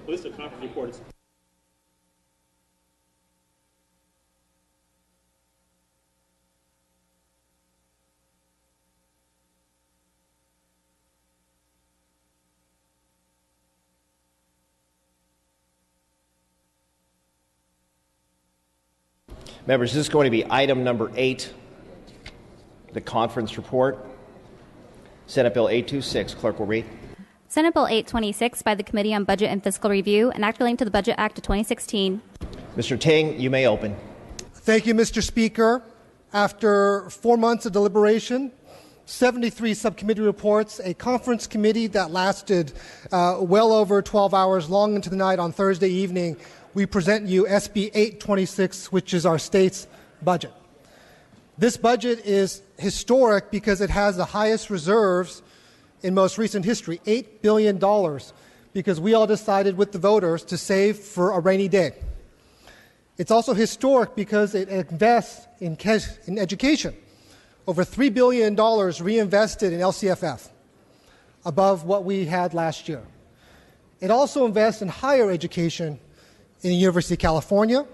List of conference reports. Members, this is going to be item number 8, the conference report. Senate Bill 826. Clerk will read. Senate Bill 826 by the Committee on Budget and Fiscal Review, an act relating to the Budget Act of 2016. Mr. Ting, you may open. Thank you, Mr. Speaker. After 4 months of deliberation, 73 subcommittee reports, a conference committee that lasted well over 12 hours, long into the night on Thursday evening, we present you SB 826, which is our state's budget. This budget is historic because it has the highest reserves in most recent history, $8 billion, because we all decided with the voters to save for a rainy day. It's also historic because it invests in education. Over $3 billion reinvested in LCFF, above what we had last year. It also invests in higher education in the University of California,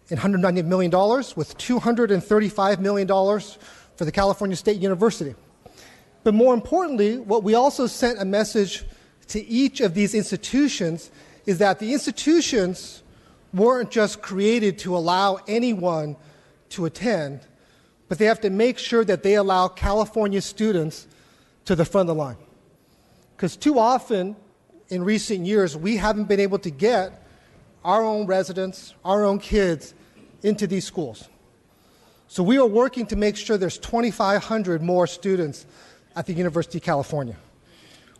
in $190 million, with $235 million for the California State University. But more importantly, what we also sent a message to each of these institutions is that the institutions weren't just created to allow anyone to attend, but they have to make sure that they allow California students to the front of the line. Because too often in recent years, we haven't been able to get our own residents, our own kids into these schools. So we are working to make sure there's 2,500 more students at the University of California.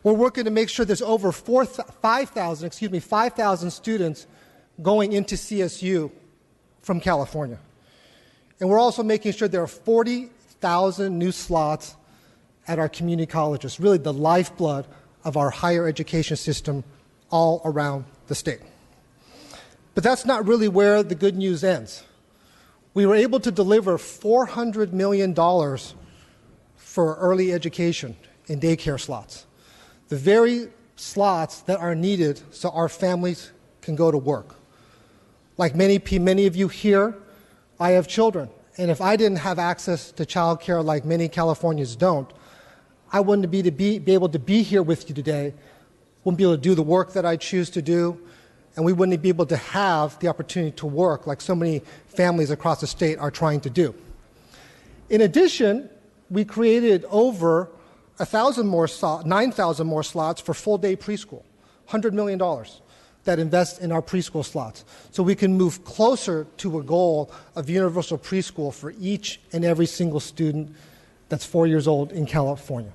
We're working to make sure there's over 5,000 students going into CSU from California. And we're also making sure there are 40,000 new slots at our community colleges, really the lifeblood of our higher education system all around the state. But that's not really where the good news ends. We were able to deliver $400 million for early education in daycare slots, the very slots that are needed so our families can go to work. Like many of you here, I have children, and if I didn't have access to childcare like many Californians don't, I wouldn't be able to be here with you today, wouldn't be able to do the work that I choose to do, and we wouldn't be able to have the opportunity to work like so many families across the state are trying to do. In addition, we created over 9,000 more slots for full-day preschool, $100 million that invest in our preschool slots, so we can move closer to a goal of universal preschool for each and every single student that's 4 years old in California.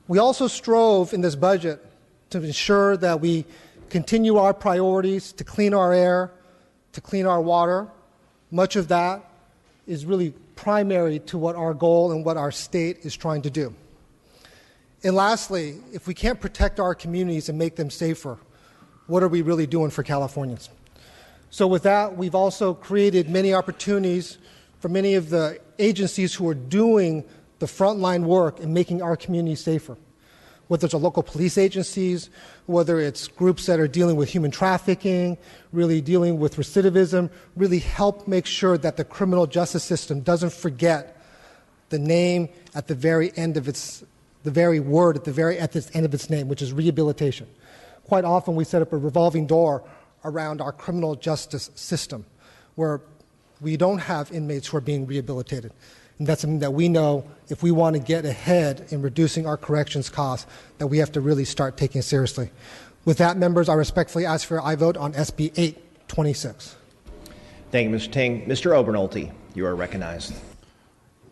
We also strove in this budget to ensure that we continue our priorities to clean our air, to clean our water. Much of that is really primary to what our goal and what our state is trying to do. And lastly, if we can't protect our communities and make them safer, what are we really doing for Californians? So with that, we've also created many opportunities for many of the agencies who are doing the frontline work in making our communities safer. Whether it's our local police agencies, whether it's groups that are dealing with human trafficking, really dealing with recidivism, really help make sure that the criminal justice system doesn't forget the name at the very end of the very word at the end of its name, which is rehabilitation. Quite often we set up a revolving door around our criminal justice system where we don't have inmates who are being rehabilitated. And that's something that we know if we want to get ahead in reducing our corrections costs, that we have to really start taking seriously. With that, members, I respectfully ask for a vote on SB 826. Thank you, Mr. Ting. Mr. Obernolte, you are recognized.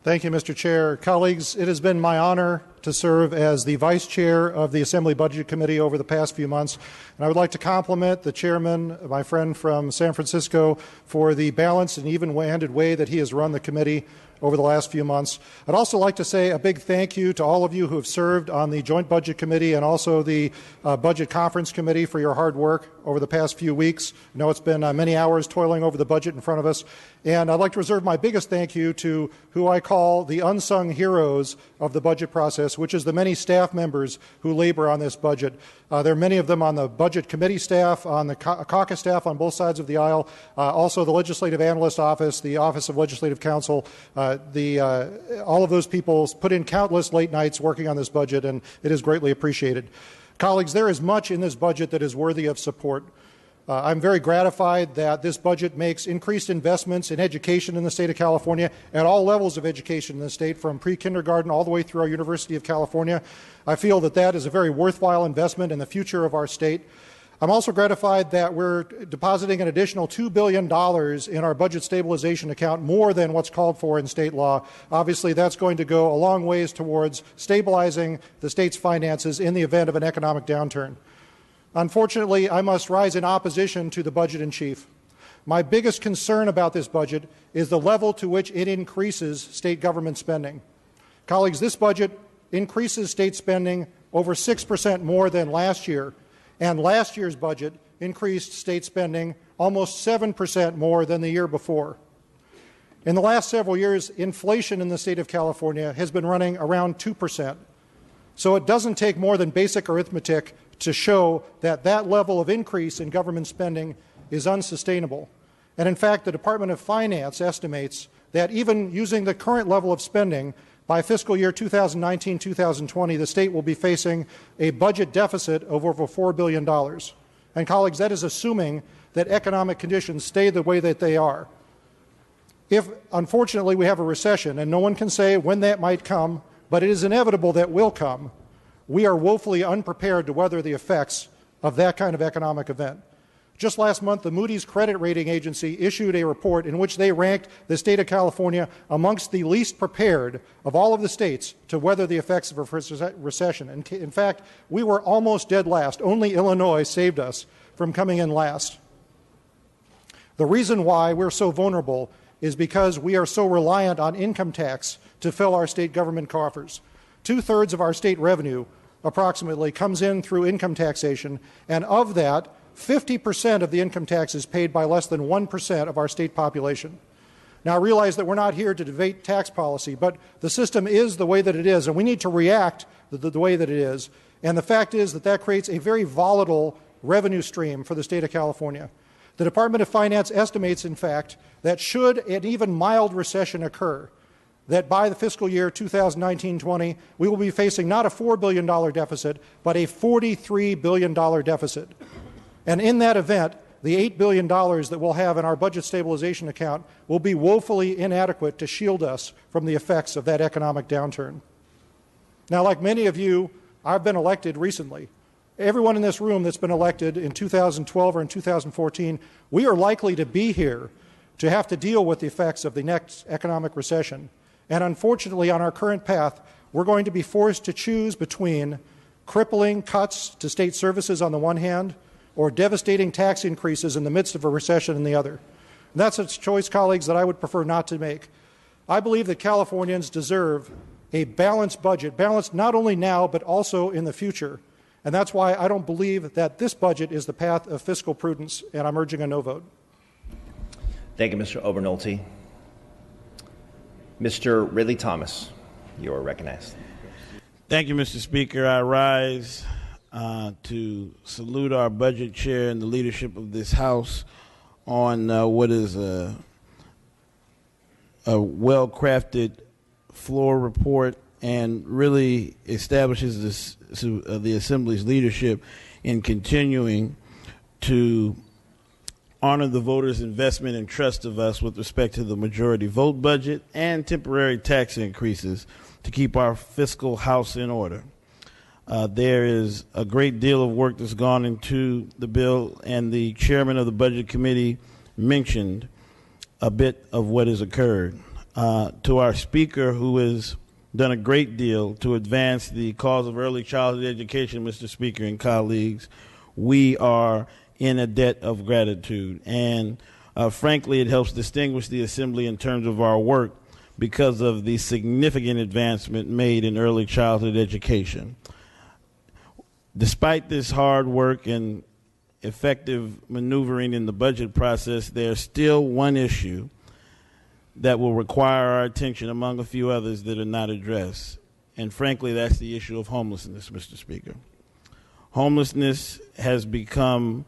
Thank you, Mr. Chair. Colleagues, it has been my honor to serve as the Vice Chair of the Assembly Budget Committee over the past few months, and I would like to compliment the Chairman, my friend from San Francisco, for the balanced and even-handed way that he has run the committee. over the last few months. I'd also like to say a big thank you to all of you who have served on the Joint Budget Committee and also the Budget Conference Committee for your hard work over the past few weeks. I know it's been many hours toiling over the budget in front of us. And I'd like to reserve my biggest thank you to who I call the unsung heroes of the budget process, which is the many staff members who labor on this budget. There are many of them on the Budget Committee staff, on the caucus staff on both sides of the aisle, also the Legislative Analyst Office, the Office of Legislative Counsel. All of those people put in countless late nights working on this budget, and it is greatly appreciated. Colleagues, there is much in this budget that is worthy of support. I'm very gratified that this budget makes increased investments in education in the state of California at all levels of education in the state, from pre-kindergarten all the way through our University of California. I feel that that is a very worthwhile investment in the future of our state. I'm also gratified that we're depositing an additional $2 billion in our budget stabilization account, more than what's called for in state law. Obviously, that's going to go a long ways towards stabilizing the state's finances in the event of an economic downturn. Unfortunately, I must rise in opposition to the budget in chief. My biggest concern about this budget is the level to which it increases state government spending. Colleagues, this budget increases state spending over 6% more than last year, and last year's budget increased state spending almost 7% more than the year before. In the last several years, inflation in the state of California has been running around 2%. So it doesn't take more than basic arithmetic to show that that level of increase in government spending is unsustainable. And in fact, the Department of Finance estimates that even using the current level of spending, by fiscal year 2019-2020, the state will be facing a budget deficit of over $4 billion. And colleagues, that is assuming that economic conditions stay the way that they are. If, unfortunately, we have a recession, and no one can say when that might come, but it is inevitable that will come, we are woefully unprepared to weather the effects of that kind of economic event. Just last month, the Moody's credit rating agency issued a report in which they ranked the state of California amongst the least prepared of all of the states to weather the effects of a recession. And in fact, we were almost dead last. Only Illinois saved us from coming in last. The reason why we're so vulnerable is because we are so reliant on income tax to fill our state government coffers. 2/3 of our state revenue approximately comes in through income taxation, and of that, 50% of the income tax is paid by less than 1% of our state population. Now, I realize that we're not here to debate tax policy, but the system is the way that it is, and we need to react the way that it is. And the fact is that that creates a very volatile revenue stream for the state of California. The Department of Finance estimates, in fact, that should an even mild recession occur, that by the fiscal year 2019-20, we will be facing not a $4 billion deficit, but a $43 billion deficit. And in that event, the $8 billion that we'll have in our budget stabilization account will be woefully inadequate to shield us from the effects of that economic downturn. Now, like many of you, I've been elected recently. Everyone in this room that's been elected in 2012 or in 2014, we are likely to be here to have to deal with the effects of the next economic recession. And unfortunately, on our current path, we're going to be forced to choose between crippling cuts to state services on the one hand, or devastating tax increases in the midst of a recession on the other. And that's a choice, colleagues, that I would prefer not to make. I believe that Californians deserve a balanced budget, balanced not only now, but also in the future. And that's why I don't believe that this budget is the path of fiscal prudence, and I'm urging a no vote. Thank you, Mr. Obernolte. Mr. Ridley Thomas, you are recognized. Thank you, Mr. Speaker. I rise to salute our budget chair and the leadership of this House on what is a well-crafted floor report and really establishes the Assembly's leadership in continuing to honor the voters' investment and trust of us with respect to the majority vote budget and temporary tax increases to keep our fiscal house in order. There is a great deal of work that's gone into the bill, and the chairman of the Budget Committee mentioned a bit of what has occurred. To our speaker, who has done a great deal to advance the cause of early childhood education, Mr. Speaker and colleagues, we are in a debt of gratitude. And frankly, it helps distinguish the Assembly in terms of our work because of the significant advancement made in early childhood education. Despite this hard work and effective maneuvering in the budget process, there's still one issue that will require our attention among a few others that are not addressed. And frankly, that's the issue of homelessness, Mr. Speaker. Homelessness has become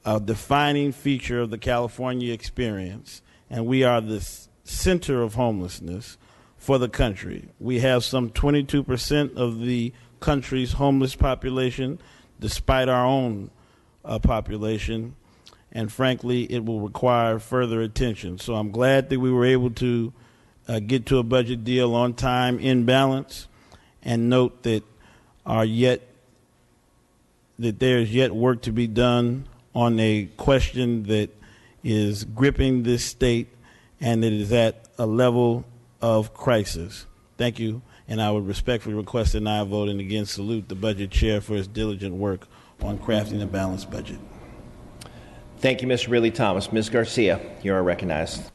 a defining feature of the California experience, and we are the center of homelessness for the country. We have some 22% of the country's homeless population, despite our own population, and frankly, it will require further attention. So I'm glad that we were able to get to a budget deal on time, in balance, and note that there is yet work to be done on a question that is gripping this state and that is at a level of crisis. Thank you, and I would respectfully request an aye vote, and again salute the budget chair for his diligent work on crafting a balanced budget. Thank you, Mr. Ridley Thomas. Ms. Garcia, you are recognized.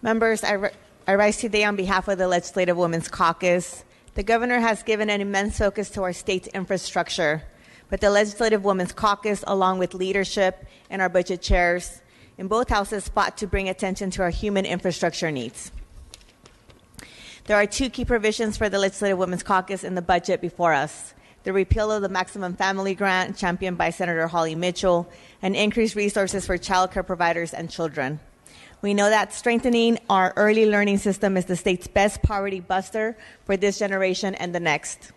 Members, I rise today on behalf of the Legislative Women's Caucus. The governor has given an immense focus to our state's infrastructure, but the Legislative Women's Caucus, along with leadership and our budget chairs in both houses, fought to bring attention to our human infrastructure needs. There are two key provisions for the Legislative Women's Caucus in the budget before us: the repeal of the maximum family grant, championed by Senator Holly Mitchell, and increased resources for child care providers and children. We know that strengthening our early learning system is the state's best poverty buster for this generation and the next.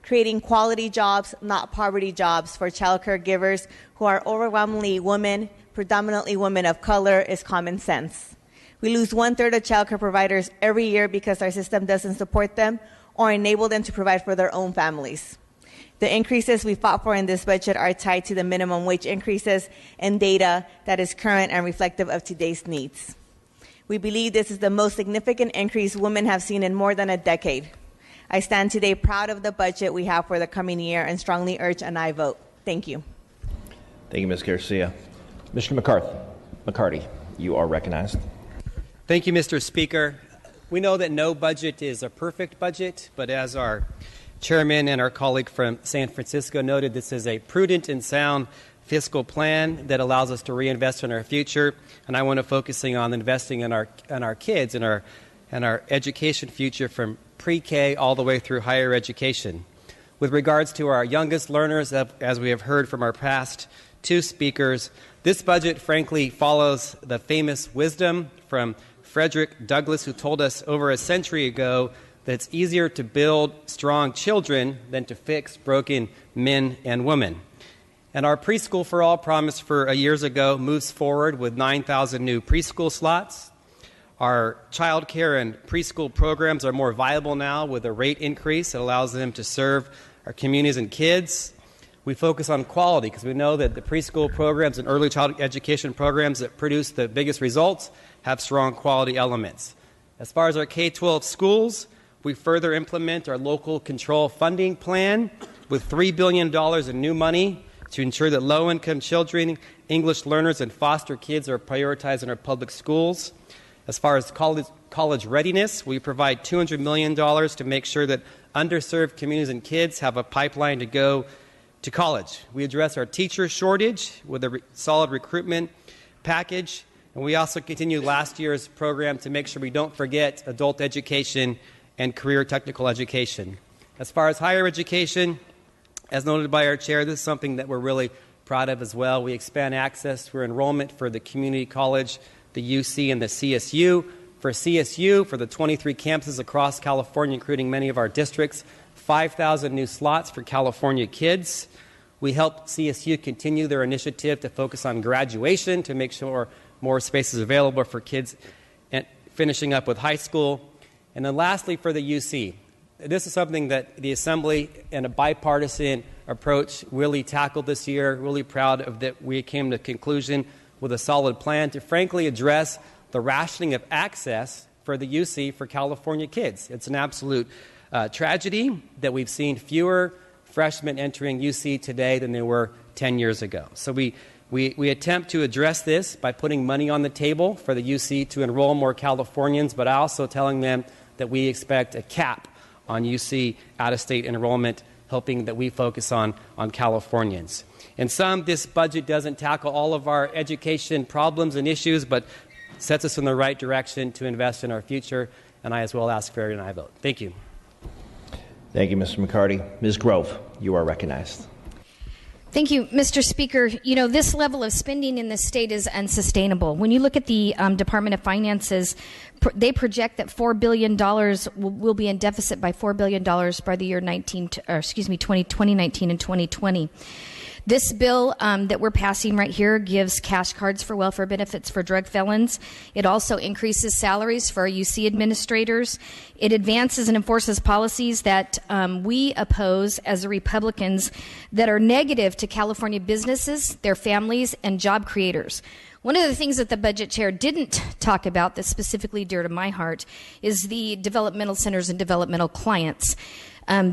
Creating quality jobs, not poverty jobs, for child care givers who are overwhelmingly women, predominantly women of color, is common sense. We lose 1/3 of child care providers every year because our system doesn't support them or enable them to provide for their own families. The increases we fought for in this budget are tied to the minimum wage increases and data that is current and reflective of today's needs. We believe this is the most significant increase women have seen in more than a decade. I stand today proud of the budget we have for the coming year and strongly urge an aye vote. Thank you. Thank you, Ms. Garcia. Mr. McCarty, you are recognized. Thank you, Mr. Speaker. We know that no budget is a perfect budget, but as our chairman and our colleague from San Francisco noted, this is a prudent and sound fiscal plan that allows us to reinvest in our future. And I want to focusing on investing in our kids and our education future from pre-K all the way through higher education. With regards to our youngest learners, as we have heard from our past two speakers, this budget frankly follows the famous wisdom from Frederick Douglass, who told us over a century ago that it's easier to build strong children than to fix broken men and women. And our Preschool for All promise for years ago moves forward with 9,000 new preschool slots. Our child care and preschool programs are more viable now with a rate increase that allows them to serve our communities and kids. We focus on quality because we know that the preschool programs and early childhood education programs that produce the biggest results have strong quality elements. As far as our K-12 schools, we further implement our local control funding plan with $3 billion in new money to ensure that low-income children, English learners, and foster kids are prioritized in our public schools. As far as college readiness, we provide $200 million to make sure that underserved communities and kids have a pipeline to go to college. We address our teacher shortage with a solid recruitment package, and we also continue last year's program to make sure we don't forget adult education and career technical education. As far as higher education, as noted by our chair, this is something that we're really proud of as well. We expand access for enrollment for the community college, the UC, and the CSU. For CSU, for the 23 campuses across California, including many of our districts, 5,000 new slots for California kids. We help CSU continue their initiative to focus on graduation to make sure more space is available for kids and finishing up with high school. And then lastly, for the UC, this is something that the Assembly and a bipartisan approach really tackled this year. Really proud of that we came to a conclusion with a solid plan to frankly address the rationing of access for the UC for California kids. It's an absolute tragedy that we've seen fewer freshmen entering UC today than there were 10 years ago. So we We attempt to address this by putting money on the table for the UC to enroll more Californians, but also telling them that we expect a cap on UC out-of-state enrollment, hoping that we focus on Californians. In sum, this budget doesn't tackle all of our education problems and issues, but sets us in the right direction to invest in our future, and I as well ask for an aye vote. Thank you. Thank you, Mr. McCarty. Ms. Grove, you are recognized. Thank you, Mr. Speaker. You know, this level of spending in this state is unsustainable. When you look at the Department of Finances, they project that $4 billion will be in deficit by $4 billion by the year 2019 and 2020. This bill that we're passing right here gives cash cards for welfare benefits for drug felons. It also increases salaries for our UC administrators. It advances and enforces policies that we oppose as Republicans that are negative to California businesses, their families, and job creators. One of the things that the budget chair didn't talk about that's specifically dear to my heart is the developmental centers and developmental clients.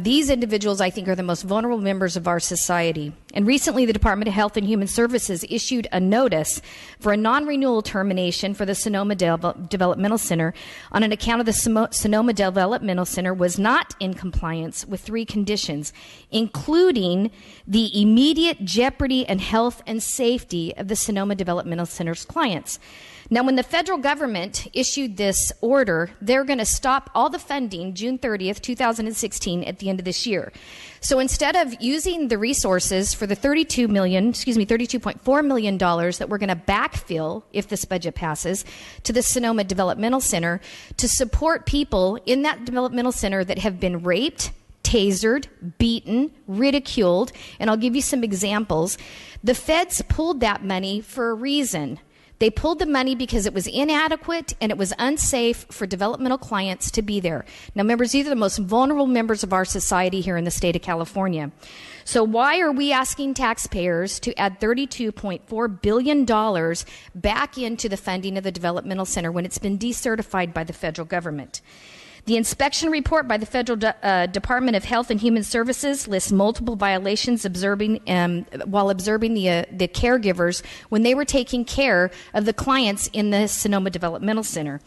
These individuals, I think, are the most vulnerable members of our society. And recently, the Department of Health and Human Services issued a notice for a non-renewal termination for the Sonoma Developmental Center on an account of the Sonoma Developmental Center was not in compliance with 3 conditions, including the immediate jeopardy and health and safety of the Sonoma Developmental Center's clients. Now, when the federal government issued this order, they're going to stop all the funding June 30th, 2016 at the end of this year. So instead of using the resources for the $32.4 million that we're going to backfill if this budget passes to the Sonoma Developmental Center to support people in that developmental center that have been raped, tasered, beaten, ridiculed, and I'll give you some examples. The feds pulled that money for a reason. They pulled the money because it was inadequate and it was unsafe for developmental clients to be there. Now, members, these are the most vulnerable members of our society here in the state of California. So why are we asking taxpayers to add $32.4 billion back into the funding of the developmental center when it's been decertified by the federal government? The inspection report by the Federal Department of Health and Human Services lists multiple violations while observing the caregivers when they were taking care of the clients in the Sonoma Developmental Center.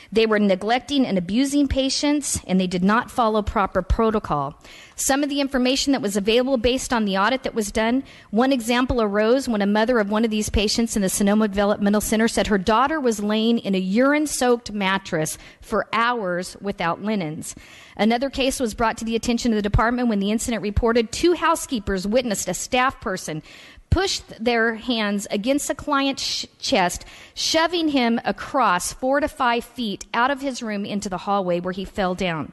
They were neglecting and abusing patients, and they did not follow proper protocol. Some of the information that was available based on the audit that was done, one example arose when a mother of one of these patients in the Sonoma Developmental Center said her daughter was laying in a urine-soaked mattress for hours without linens. Another case was brought to the attention of the department when the incident reported 2 housekeepers witnessed a staff person pushed their hands against a client's chest, shoving him across 4 to 5 feet out of his room into the hallway where he fell down.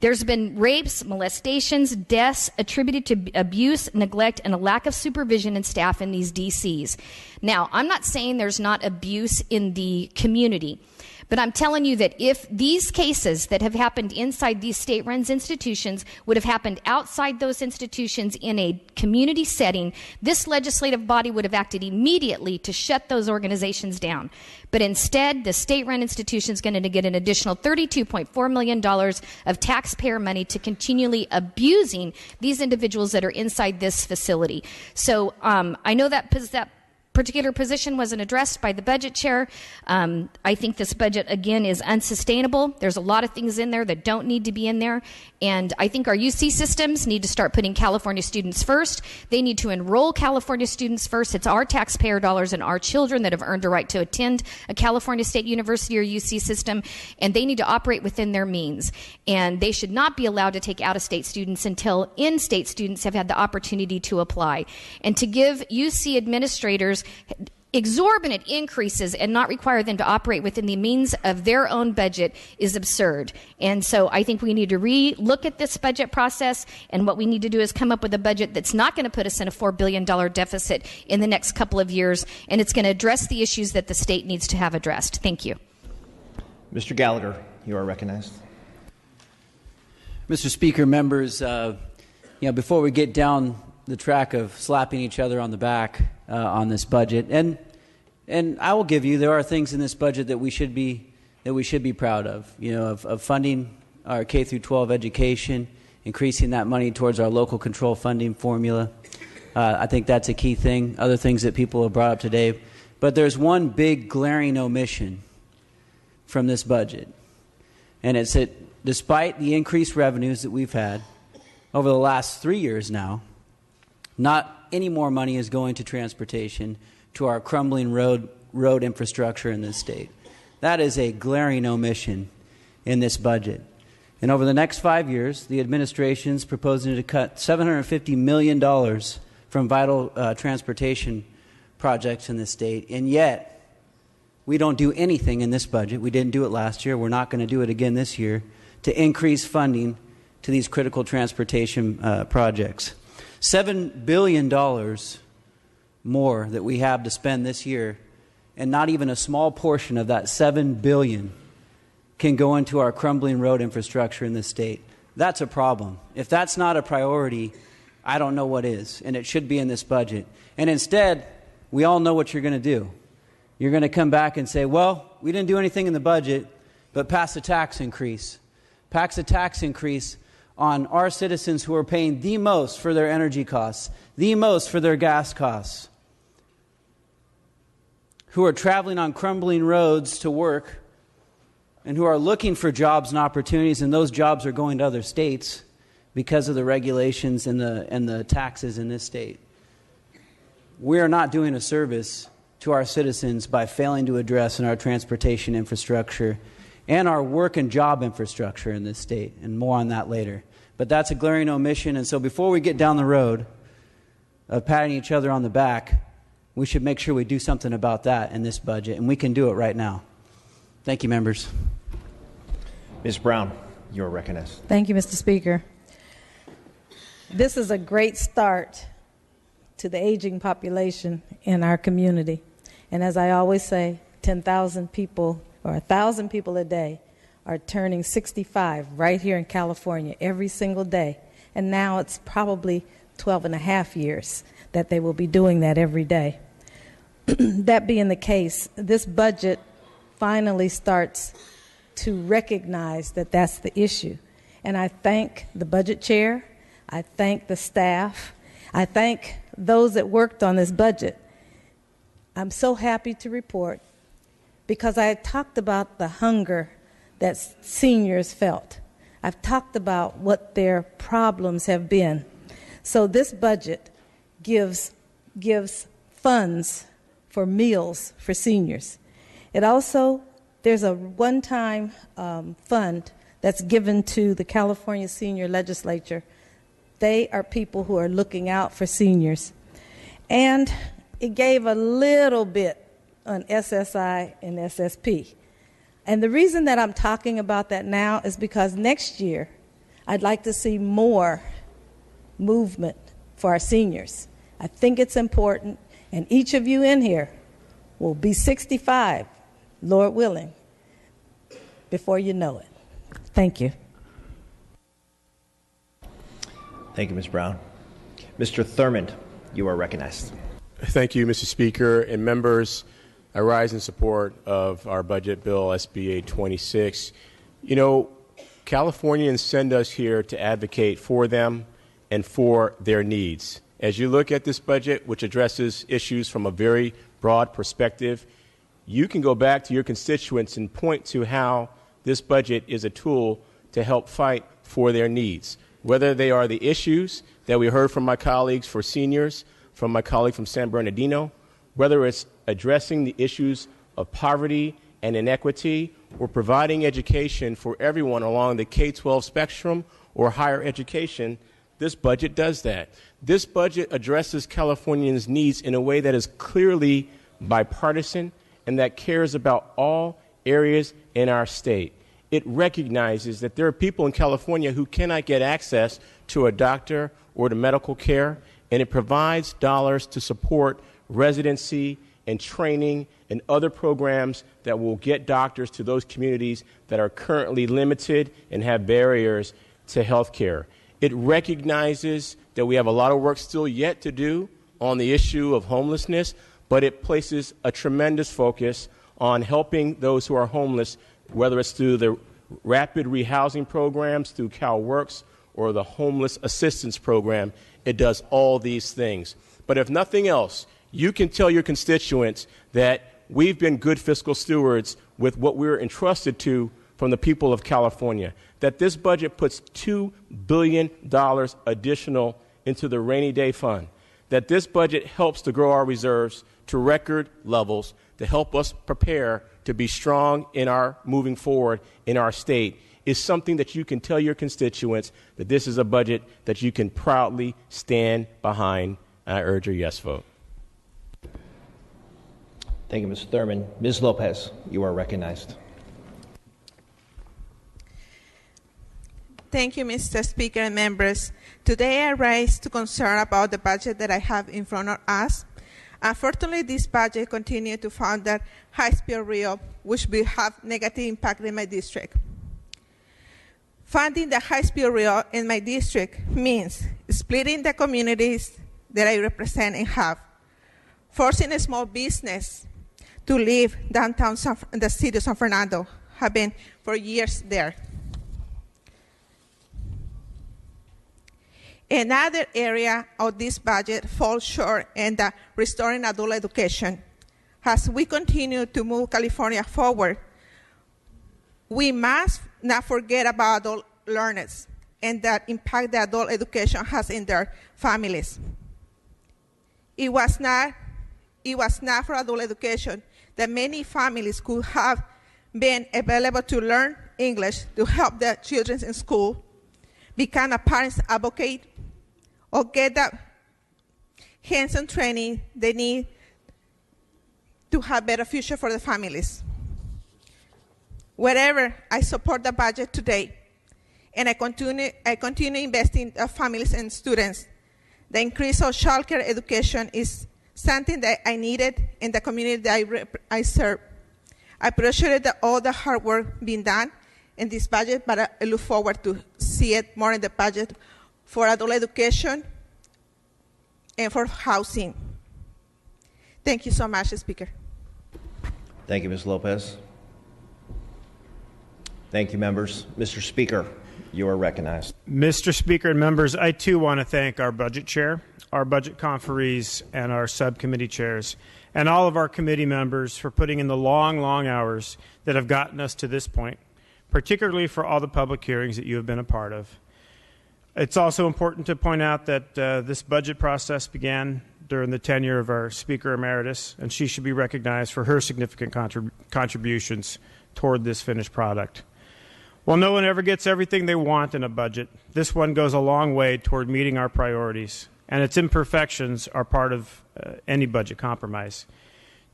There's been rapes, molestations, deaths attributed to abuse, neglect, and a lack of supervision in staff in these DCs. Now, I'm not saying there's not abuse in the community, but I'm telling you that if these cases that have happened inside these state-run institutions would have happened outside those institutions in a community setting, this legislative body would have acted immediately to shut those organizations down. But instead, the state-run institution is going to get an additional $32.4 million of taxpayer money to continually abusing these individuals that are inside this facility. So I know that particular position wasn't addressed by the budget chair. I think this budget, again, is unsustainable. There's a lot of things in there that don't need to be in there. And I think our UC systems need to start putting California students first. They need to enroll California students first. It's our taxpayer dollars and our children that have earned a right to attend a California State University or UC system, and they need to operate within their means. And they should not be allowed to take out-of-state students until in-state students have had the opportunity to apply. And to give UC administrators exorbitant increases and not require them to operate within the means of their own budget is absurd. And so I think we need to re-look at this budget process, and what we need to do is come up with a budget that's not going to put us in a $4 billion deficit in the next couple of years, and it's going to address the issues that the state needs to have addressed. Thank you. Mr. Gallagher, you are recognized. Mr. Speaker, members, before we get down the track of slapping each other on the back on this budget, and I will give you, there are things in this budget that we should be proud of. Of funding our K through 12 education, increasing that money towards our local control funding formula, I think that's a key thing. Other things that people have brought up today. But there's one big glaring omission from this budget. And it's that despite the increased revenues that we've had over the last 3 years now, not any more money is going to transportation, to our crumbling road infrastructure in this state. That is a glaring omission in this budget. And over the next 5 years, the administration's proposing to cut $750 million from vital transportation projects in this state, and yet we don't do anything in this budget. We didn't do it last year. We're not going to do it again this year to increase funding to these critical transportation projects. $7 billion more that we have to spend this year, and not even a small portion of that $7 billion can go into our crumbling road infrastructure in this state. That's a problem. If that's not a priority, I don't know what is, and it should be in this budget. And instead, we all know what you're going to do. You're going to come back and say, well, we didn't do anything in the budget, but pass a tax increase. Pass a tax increase on our citizens who are paying the most for their energy costs, the most for their gas costs, who are traveling on crumbling roads to work, and who are looking for jobs and opportunities, and those jobs are going to other states because of the regulations and the taxes in this state. We are not doing a service to our citizens by failing to address in our transportation infrastructure and our work and job infrastructure in this state, and more on that later. But that's a glaring omission, and so before we get down the road of patting each other on the back, we should make sure we do something about that in this budget, and we can do it right now. Thank you, members. Ms. Brown, you are recognized. Thank you, Mr. Speaker. This is a great start to the aging population in our community. And as I always say, 10,000 people or 1,000 people a day are turning 65 right here in California every single day. And now it's probably 12 and a half years that they will be doing that every day. That being the case, this budget finally starts to recognize that that's the issue. And I thank the budget chair, I thank the staff, I thank those that worked on this budget. I'm so happy to report, because I talked about the hunger that seniors felt. I've talked about what their problems have been. So this budget gives funds for meals for seniors. It also, there's a one-time fund that's given to the California Senior Legislature. They are people who are looking out for seniors. And it gave a little bit on SSI and SSP. And the reason that I'm talking about that now is because next year I'd like to see more movement for our seniors. I think it's important, and each of you in here will be 65, Lord willing, before you know it. Thank you. Thank you, Ms. Brown. Mr. Thurmond, you are recognized. Thank you, Mr. Speaker and members. I rise in support of our budget bill, SB 826. You know, Californians send us here to advocate for them and for their needs. As you look at this budget, which addresses issues from a very broad perspective, you can go back to your constituents and point to how this budget is a tool to help fight for their needs, whether they are the issues that we heard from my colleagues for seniors, from my colleague from San Bernardino, whether it's addressing the issues of poverty and inequity, or providing education for everyone along the K-12 spectrum or higher education. This budget does that. This budget addresses Californians' needs in a way that is clearly bipartisan and that cares about all areas in our state. It recognizes that there are people in California who cannot get access to a doctor or to medical care, and it provides dollars to support residency and training and other programs that will get doctors to those communities that are currently limited and have barriers to health care. It recognizes that we have a lot of work still yet to do on the issue of homelessness, but it places a tremendous focus on helping those who are homeless, whether it's through the rapid rehousing programs, through CalWorks, or the homeless assistance program. It does all these things. But if nothing else, you can tell your constituents that we've been good fiscal stewards with what we're entrusted to from the people of California, that this budget puts $2 billion additional into the rainy day fund, that this budget helps to grow our reserves to record levels to help us prepare to be strong in our moving forward in our state, is something that you can tell your constituents that this is a budget that you can proudly stand behind. And I urge your yes vote. Thank you, Mr. Thurman. Ms. Lopez, you are recognized. Thank you, Mr. Speaker and members. Today I rise to concern about the budget that I have in front of us. Unfortunately, this budget continues to fund that high-speed rail, which will have negative impact in my district. Funding the high-speed rail in my district means splitting the communities that I represent in half, forcing a small business to leave downtown the city of San Fernando, have been for years there. Another area of this budget falls short in the restoring adult education. As we continue to move California forward, we must not forget about adult learners and the impact that adult education has in their families. It was not for adult education that many families could have been available to learn English to help their children in school, become a parent's advocate, or get the hands-on training they need to have a better future for the families. Wherever I support the budget today, and I continue investing in families and students, the increase of childcare education is something that I needed in the community that I serve. I appreciate all the hard work being done in this budget, but I look forward to see it more in the budget for adult education and for housing. Thank you so much, Speaker. Thank you, Ms. Lopez. Thank you, members. Mr. Speaker, you are recognized. Mr. Speaker and members, I too want to thank our budget chair, our budget conferees, and our subcommittee chairs, and all of our committee members for putting in the long, long hours that have gotten us to this point, particularly for all the public hearings that you have been a part of. It's also important to point out that this budget process began during the tenure of our Speaker Emeritus, and she should be recognized for her significant contributions toward this finished product. While no one ever gets everything they want in a budget, this one goes a long way toward meeting our priorities, and its imperfections are part of any budget compromise.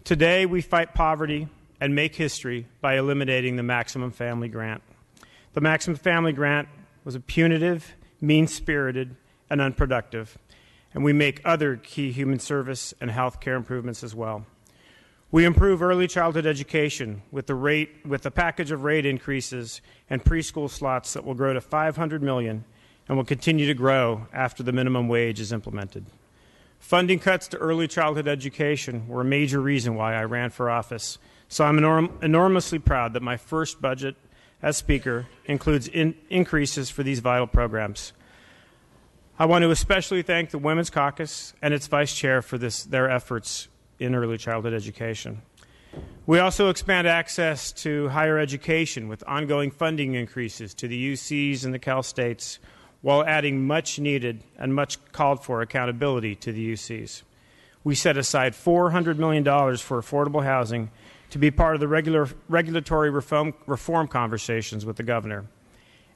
Today, we fight poverty and make history by eliminating the maximum family grant. The maximum family grant was a punitive, mean-spirited, and unproductive, and we make other key human service and health care improvements as well. We improve early childhood education with a package of rate increases and preschool slots that will grow to $500 million and will continue to grow after the minimum wage is implemented. Funding cuts to early childhood education were a major reason why I ran for office, so I'm enormously proud that my first budget as Speaker includes increases for these vital programs. I want to especially thank the Women's Caucus and its Vice Chair for their efforts in early childhood education. We also expand access to higher education with ongoing funding increases to the UCs and the Cal States, while adding much needed and much called for accountability to the UCs. We set aside $400 million for affordable housing to be part of the regulatory reform conversations with the governor.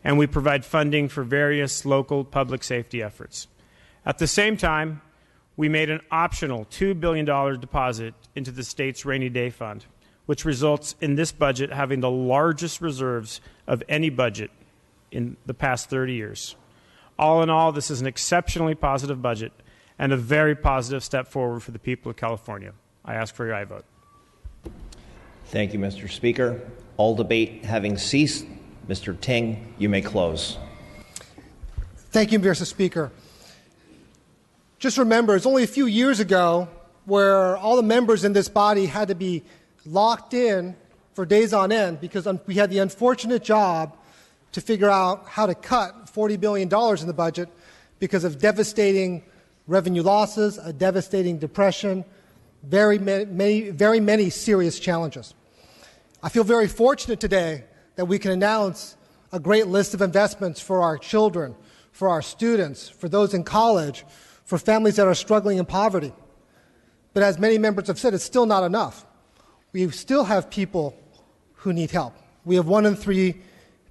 And we provide funding for various local public safety efforts. At the same time, we made an optional $2 billion deposit into the state's rainy day fund, which results in this budget having the largest reserves of any budget in the past 30 years. All in all, this is an exceptionally positive budget and a very positive step forward for the people of California. I ask for your aye vote. Thank you, Mr. Speaker. All debate having ceased, Mr. Ting, you may close. Thank you, Mr. Speaker. Just remember, it's only a few years ago where all the members in this body had to be locked in for days on end because we had the unfortunate job to figure out how to cut $40 billion in the budget because of devastating revenue losses, a devastating depression, very many serious challenges. I feel very fortunate today that we can announce a great list of investments for our children, for our students, for those in college, for families that are struggling in poverty. But as many members have said, it's still not enough. We still have people who need help. We have 1 in 3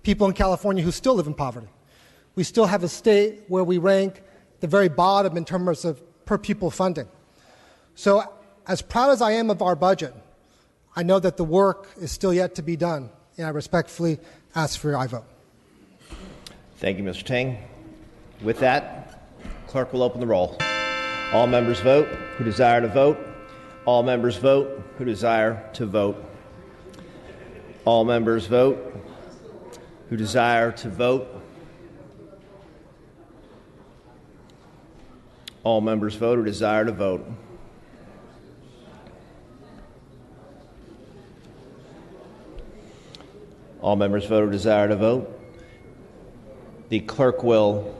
people in California who still live in poverty. We still have a state where we rank the very bottom in terms of per pupil funding. So as proud as I am of our budget, I know that the work is still yet to be done, and I respectfully ask for your aye vote. Thank you, Mr. Ting. With that, clerk will open the roll. All members vote who desire to vote. All members vote who desire to vote. All members vote who desire to vote. All members vote who desire to vote. All members vote who desire to vote. The clerk will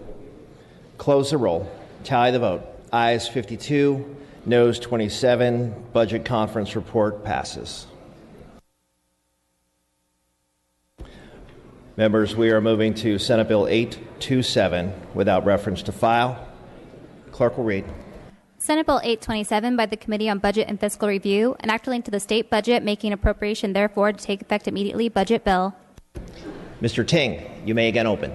close the roll. Tally the vote. Ayes 52, noes 27. Budget conference report passes. Members, we are moving to Senate Bill 827 without reference to file. Clerk will read. Senate Bill 827 by the Committee on Budget and Fiscal Review, an act relating to the state budget, making appropriation therefore to take effect immediately. Budget bill. Mr. Ting, you may again open.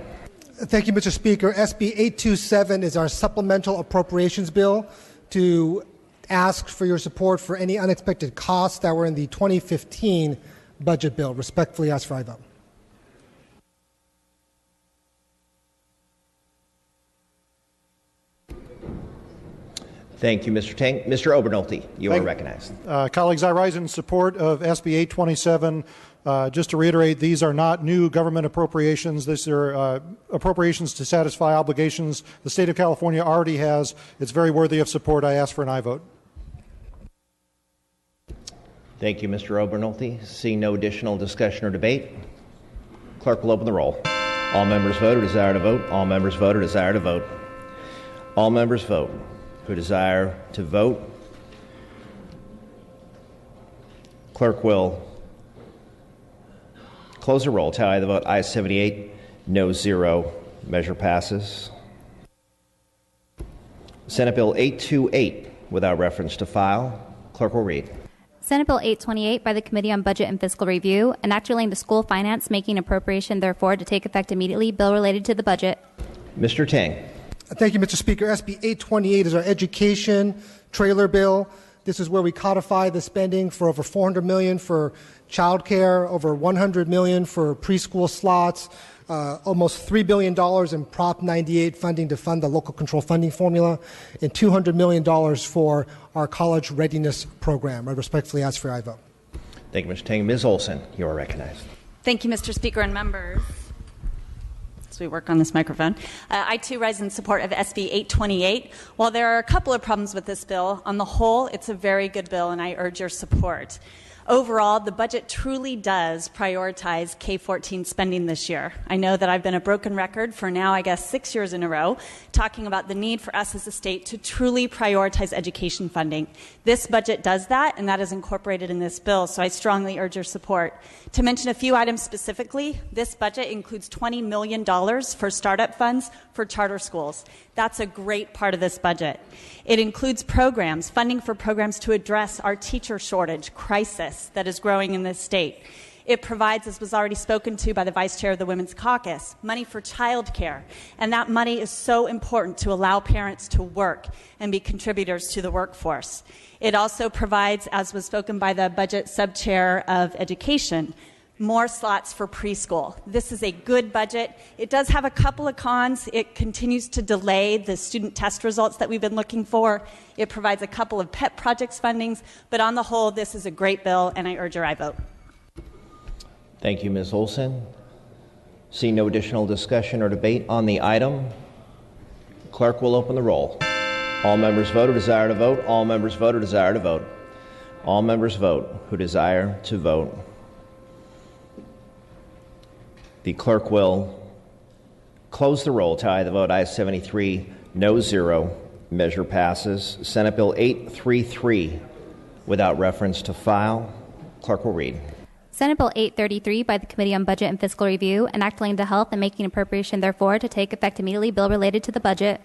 Thank you, Mr. Speaker. SB 827 is our supplemental appropriations bill to ask for your support for any unexpected costs that were in the 2015 budget bill. Respectfully ask for aye vote. Thank you, Mr. Ting. Mr. Obernolte, you are recognized. Colleagues, I rise in support of SB 827. Just to reiterate, these are not new government appropriations. These are appropriations to satisfy obligations the state of California already has. It's very worthy of support. I ask for an aye vote. Thank you, Mr. Obernolte. Seeing no additional discussion or debate, clerk will open the roll. All members vote who desire to vote. All members vote who desire to vote. All members vote who desire to vote. Clerk will close the roll. Tally the vote. Ayes 78, no 0. Measure passes. Senate Bill 828 without reference to file. Clerk will read. Senate Bill 828 by the Committee on Budget and Fiscal Review, an act relating to school finance, making appropriation therefore to take effect immediately. Bill related to the budget. Mr. Ting. Thank you, Mr. Speaker. SB 828 is our education trailer bill. This is where we codify the spending for over $400 million for child care, over $100 million for preschool slots, almost $3 billion in Prop 98 funding to fund the local control funding formula, and $200 million for our college readiness program. I respectfully ask for your aye vote. Thank you, Mr. Ting. Ms. Olson, you are recognized. Thank you, Mr. Speaker and members. As we work on this microphone, I too rise in support of SB 828. While there are a couple of problems with this bill, on the whole, it's a very good bill, and I urge your support. Overall, the budget truly does prioritize K-14 spending this year. I know that I've been a broken record for now, I guess, 6 years in a row, talking about the need for us as a state to truly prioritize education funding. This budget does that, and that is incorporated in this bill, so I strongly urge your support. To mention a few items specifically, this budget includes $20 million for startup funds for charter schools. That's a great part of this budget. It includes programs, funding for programs to address our teacher shortage crisis that is growing in this state. It provides, as was already spoken to by the Vice Chair of the Women's Caucus, money for child care. And that money is so important to allow parents to work and be contributors to the workforce. It also provides, as was spoken by the Budget Sub-Chair of Education, more slots for preschool. This is a good budget. It does have a couple of cons. It continues to delay the student test results that we've been looking for. It provides a couple of pet projects fundings, but on the whole, this is a great bill, and I urge your aye vote. Thank you, Ms. Olson. Seeing no additional discussion or debate on the item, clerk will open the roll. All members vote who desire to vote. All members vote who desire to vote. All members vote who desire to vote. The clerk will Close the roll. Tally the vote. Ayes 73, no 0. Measure passes. Senate Bill 833 without reference to file. Clerk will read. Senate Bill 833 by the Committee on Budget and Fiscal Review, enacting into health and making appropriation therefore to take effect immediately, bill related to the budget.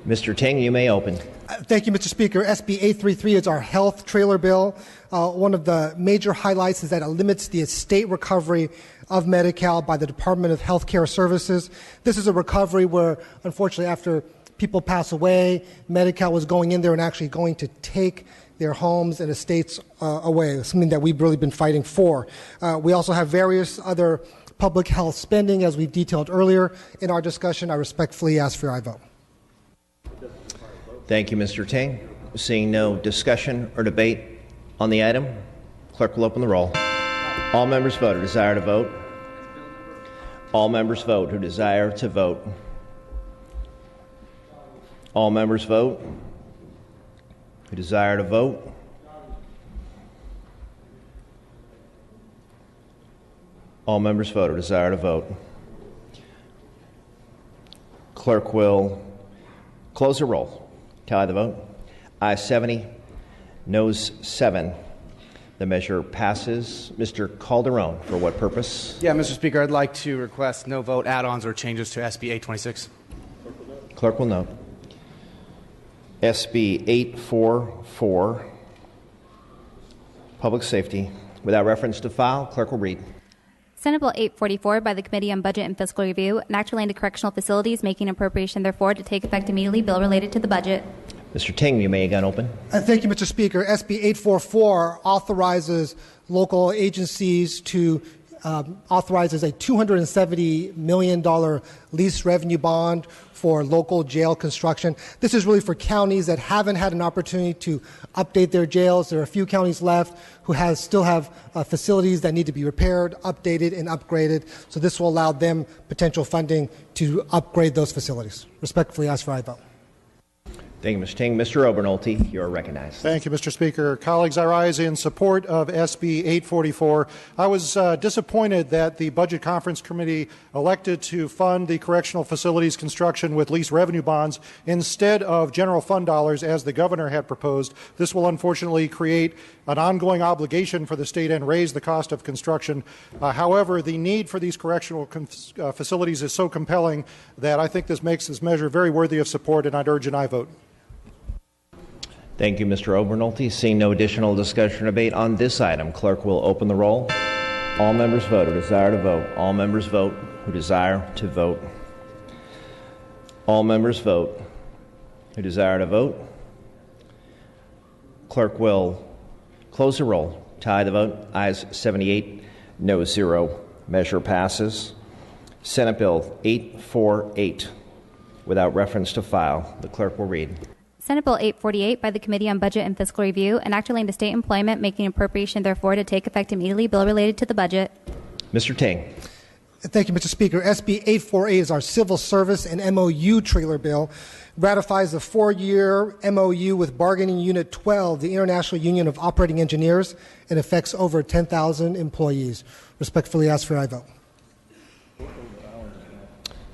Mr. Ting, you may open. Thank you, Mr. Speaker. SB 833 is our health trailer bill. One of the major highlights is that it limits the estate recovery of Medi-Cal by the Department of Health Care Services. This is a recovery where, unfortunately, after people pass away, Medi-Cal was going in there and actually going to take their homes and estates away, something that we've really been fighting for. We also have various other public health spending, as we've detailed earlier in our discussion. I respectfully ask for your aye vote. Thank you, Mr. Ting. Seeing no discussion or debate on the item, clerk will open the roll. All members vote who desire to vote. All members vote who desire to vote. All members vote who desire to vote. All members vote who desire to vote. Clerk will close the roll. Tally the vote. Ayes 70, noes 7. The measure passes. Mr. Calderon, for what purpose? Yeah, Mr. Speaker, I'd like to request no vote add-ons or changes to SB 826. Clerk will note. SB 844, Public Safety. Without reference to file, clerk will read. Senate Bill 844 by the Committee on Budget and Fiscal Review, enacting relating to correctional facilities, making appropriation therefore to take effect immediately, bill related to the budget. Mr. Ting, you may again open. Thank you, Mr. Speaker. SB 844 authorizes local agencies to authorizes a $270 million lease revenue bond for local jail construction. This is really for counties that haven't had an opportunity to update their jails. There are a few counties left who still have facilities that need to be repaired, updated, and upgraded. So this will allow them potential funding to upgrade those facilities. Respectfully ask for aye vote. Thank you, Mr. Ting. Mr. Obernolte, you are recognized. Thank you, Mr. Speaker. Colleagues, I rise in support of SB 844. I was disappointed that the Budget Conference Committee elected to fund the correctional facilities construction with lease revenue bonds instead of general fund dollars as the governor had proposed. This will unfortunately create an ongoing obligation for the state and raise the cost of construction. However, the need for these correctional facilities is so compelling that I think this makes this measure very worthy of support, and I'd urge an aye vote. Thank you, Mr. Obernolte. Seeing no additional discussion or debate on this item, clerk will open the roll. All members vote who desire to vote. All members vote who desire to vote. All members vote who desire to vote. Clerk will close the roll. Tie the vote. Ayes 78, no 0. Measure passes. Senate Bill 848 without reference to file. The clerk will read. Senate Bill 848 by the Committee on Budget and Fiscal Review, enacting relating to state employment, making appropriation therefore to take effect immediately, bill related to the budget. Mr. Ting. Thank you, Mr. Speaker. SB 848 is our civil service and MOU trailer bill. Ratifies a 4-year MOU with Bargaining Unit 12, the International Union of Operating Engineers, and affects over 10,000 employees. Respectfully ask for aye vote.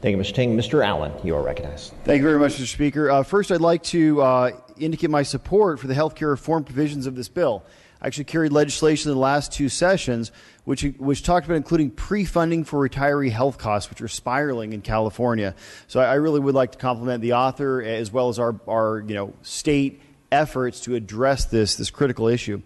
Thank you, Mr. Ting. Mr. Allen, you are recognized. Thank you very much, Mr. Speaker. First, I'd like to indicate my support for the health care reform provisions of this bill. I actually carried legislation in the last 2 sessions which talked about including pre-funding for retiree health costs, which are spiraling in California. So I really would like to compliment the author as well as our state efforts to address this critical issue.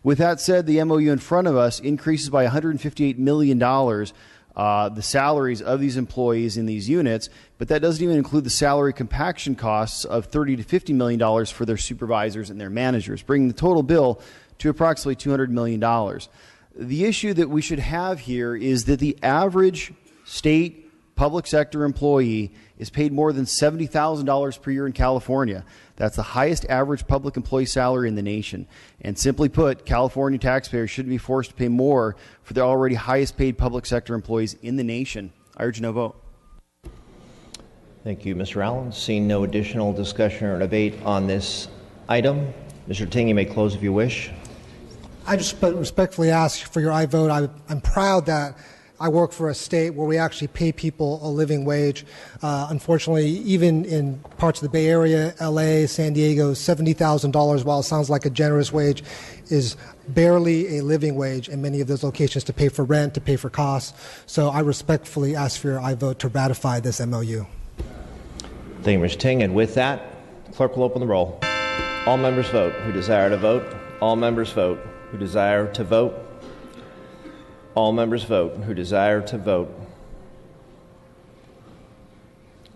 With that said, the MOU in front of us increases by $158 million the salaries of these employees in these units, but that doesn't even include the salary compaction costs of $30 to $50 million for their supervisors and their managers, bringing the total bill to approximately $200 million. The issue that we should have here is that the average state public sector employee is paid more than $70,000 per year in California. That's the highest average public employee salary in the nation. And simply put, California taxpayers shouldn't be forced to pay more for the already highest paid public sector employees in the nation. I urge no vote. Thank you, Mr. Allen. Seeing no additional discussion or debate on this item, Mr. Ting, you may close if you wish. I just respectfully ask for your aye vote. I'm proud that I work for a state where we actually pay people a living wage. Unfortunately, even in parts of the Bay Area, LA, San Diego, $70,000, while it sounds like a generous wage, is barely a living wage in many of those locations to pay for rent, to pay for costs. So I respectfully ask for your aye vote to ratify this MOU. Thank you, Mr. Ting. And with that, the clerk will open the roll. All members vote who desire to vote. All members vote who desire to vote. All members vote who desire to vote.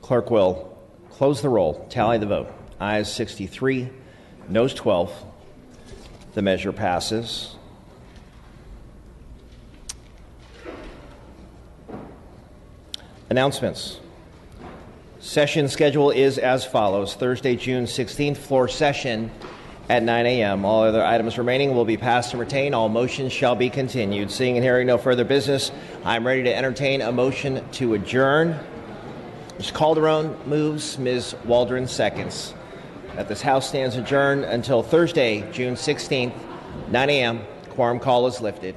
Clerk will close the roll, tally the vote. Ayes 63, noes 12. The measure passes. Announcements. Session schedule is as follows. Thursday, June 16th, floor session at 9 a.m. All other items remaining will be passed and retained. All motions shall be continued. Seeing and hearing no further business, I'm ready to entertain a motion to adjourn. Ms. Calderon moves, Ms. Waldron seconds. That this House stands adjourned until Thursday, June 16th, 9 a.m. Quorum call is lifted.